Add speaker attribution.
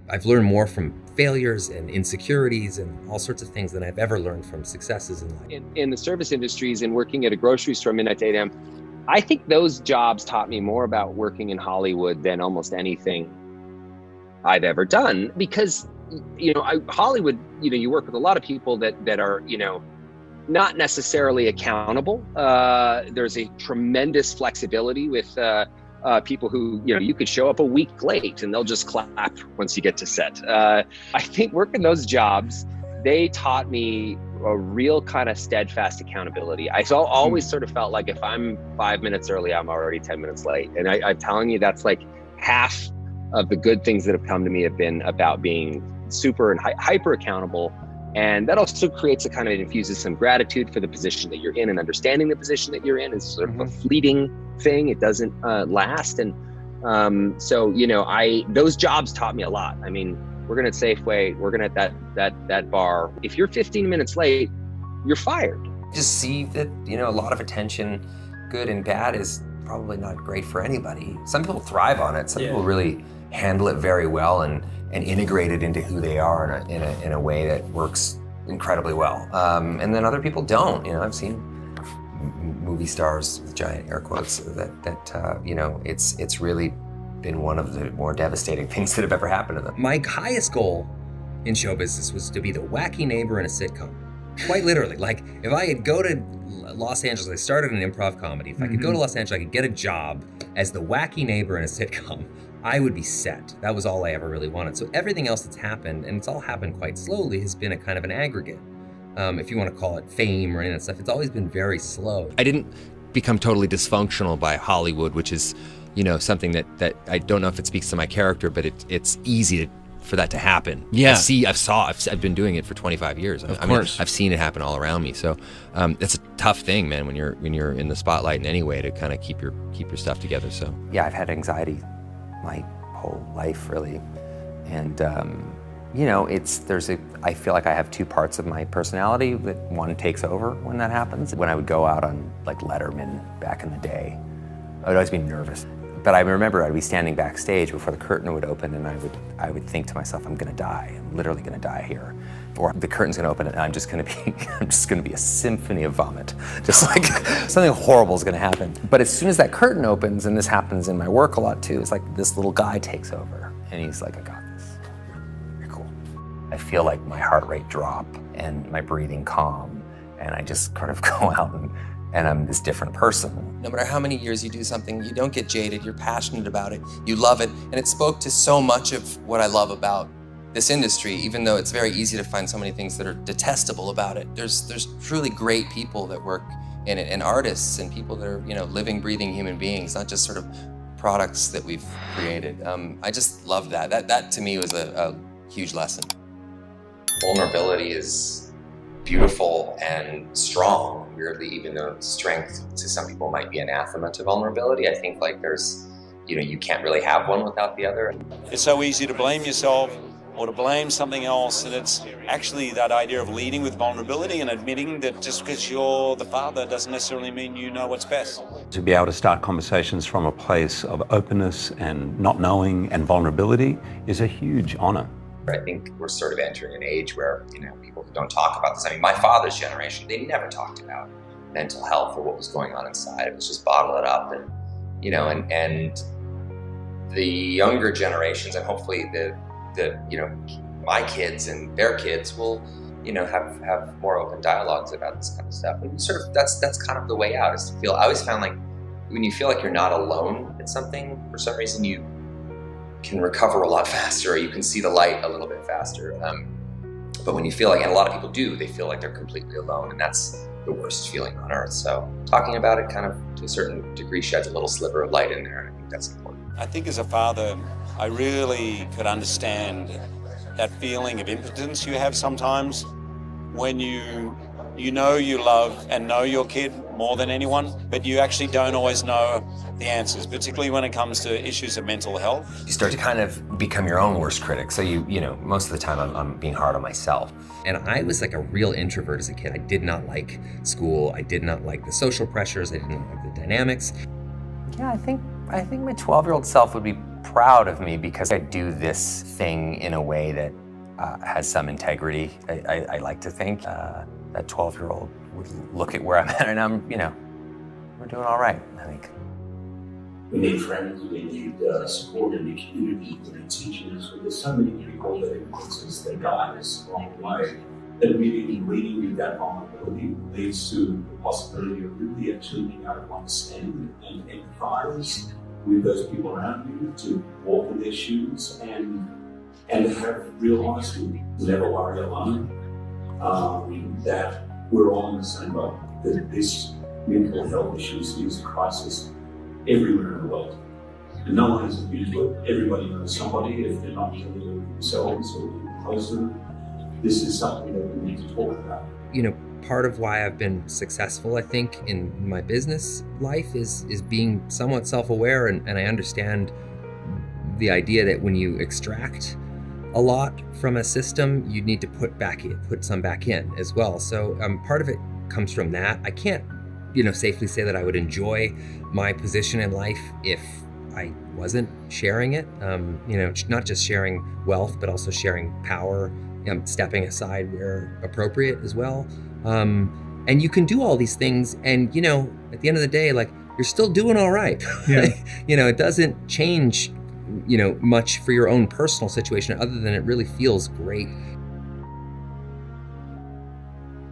Speaker 1: I've learned more from failures and insecurities and all sorts of things than I've ever learned from successes in life.
Speaker 2: In the service industries and working at a grocery store midnight to 8 a.m., I think those jobs taught me more about working in Hollywood than almost anything I've ever done, because Hollywood, you work with a lot of people that are not necessarily accountable. There's a tremendous flexibility with people who, you could show up a week late and they'll just clap once you get to set. I think working those jobs, they taught me a real kind of steadfast accountability. I always sort of felt like if I'm 5 minutes early, I'm already 10 minutes late. And I'm telling you, that's like half of the good things that have come to me have been about being super and hyper accountable. And that also creates it infuses some gratitude for the position that you're in, and understanding the position that you're in is sort of a fleeting thing. It doesn't last. And those jobs taught me a lot. I mean, we're gonna at Safeway, we're gonna at that bar. If you're 15 minutes late, you're fired.
Speaker 1: Just see that, a lot of attention, good and bad, is probably not great for anybody. Some people thrive on it. Some people really handle it very well and integrate it into who they are in a way that works incredibly well. And then other people don't. I've seen movie stars with giant air quotes that it's really been one of the more devastating things that have ever happened to them. My highest goal in show business was to be the wacky neighbor in a sitcom. Quite literally. Like, if I could go to Los Angeles, I started an improv comedy. If I could go to Los Angeles, I could get a job as the wacky neighbor in a sitcom, I would be set. That was all I ever really wanted. So everything else that's happened, and it's all happened quite slowly, has been a kind of an aggregate. If you want to call it fame or any of that stuff, it's always been very slow.
Speaker 3: I didn't become totally dysfunctional by Hollywood, which is, something that I don't know if it speaks to my character, but it's easy for that to happen.
Speaker 4: Yeah.
Speaker 3: I've been doing it for 25 years.
Speaker 4: Of course.
Speaker 3: I've seen it happen all around me. So that's a tough thing, man, when you're in the spotlight in any way, to kind of keep your stuff together. So
Speaker 1: Yeah, I've had anxiety my whole life, really. And I feel like I have two parts of my personality, that one takes over when that happens. When I would go out on like Letterman back in the day, I would always be nervous. But I remember I'd be standing backstage before the curtain would open, and I would think to myself, I'm gonna die. I'm literally gonna die here. Or the curtain's gonna open and I'm just gonna be a symphony of vomit. Just like something horrible is gonna happen. But as soon as that curtain opens, and this happens in my work a lot too, it's like this little guy takes over and he's like, I got this. You're cool. I feel like my heart rate drop and my breathing calm, and I just kind of go out and I'm this different person.
Speaker 5: No matter how many years you do something, you don't get jaded, you're passionate about it, you love it, and it spoke to so much of what I love about this industry, even though it's very easy to find so many things that are detestable about it. There's truly great people that work in it, and artists and people that are, living, breathing human beings, not just sort of products that we've created. I just love that. That to me was a huge lesson.
Speaker 6: Vulnerability is beautiful and strong, weirdly, even though strength to some people might be anathema to vulnerability. I think like there's, you can't really have one without the other.
Speaker 7: It's so easy to blame yourself or to blame something else, and it's actually that idea of leading with vulnerability and admitting that just because you're the father doesn't necessarily mean you know what's best.
Speaker 8: To be able to start conversations from a place of openness and not knowing and vulnerability is a huge honor.
Speaker 6: I think we're sort of entering an age where, people don't talk about this. I mean, my father's generation, they never talked about mental health or what was going on inside. It was just bottle it up, and, and the younger generations, and hopefully my kids and their kids will, have more open dialogues about this kind of stuff. And that's kind of the way out, is to feel. I always found like when you feel like you're not alone in something, for some reason you can recover a lot faster, or you can see the light a little bit faster. But when you feel like, and a lot of people do, they feel like they're completely alone, and that's the worst feeling on earth. So talking about it kind of to a certain degree sheds a little sliver of light in there, and I think that's important.
Speaker 7: I think as a father, I really could understand that feeling of impotence you have sometimes when you know you love and know your kid more than anyone, but you actually don't always know the answers, particularly when it comes to issues of mental health.
Speaker 1: You start to kind of become your own worst critic. So most of the time I'm being hard on myself. And I was like a real introvert as a kid. I did not like school. I did not like the social pressures. I didn't like the dynamics. Yeah, I think my 12-year-old self would be proud of me because I do this thing in a way that has some integrity. I like to think that 12-year-old would look at where I'm at and we're doing all right, I think.
Speaker 4: We need friends, we need support in the community, we need teachers. There's so many people that influence us, that guide us along the way. That really leading with that vulnerability leads to the possibility of really actually being able to understand and empathize with those people around you, to walk in their shoes and have real honesty. Never worry alone. That we're all in the same boat. That this mental health issue is a crisis everywhere in the world. And no one is immune to it. Everybody knows somebody, if they're not dealing with it themselves or close to them. This is something that we need to talk about.
Speaker 9: Part of why I've been successful, I think, in my business life is being somewhat self-aware, and I understand the idea that when you extract a lot from a system, you need to put some back in as well. So part of it comes from that. I can't, safely say that I would enjoy my position in life if I wasn't sharing it. Not just sharing wealth, but also sharing power, stepping aside where appropriate as well. And you can do all these things, and at the end of the day, you're still doing all right. Yeah. It doesn't change much for your own personal situation, other than it really feels great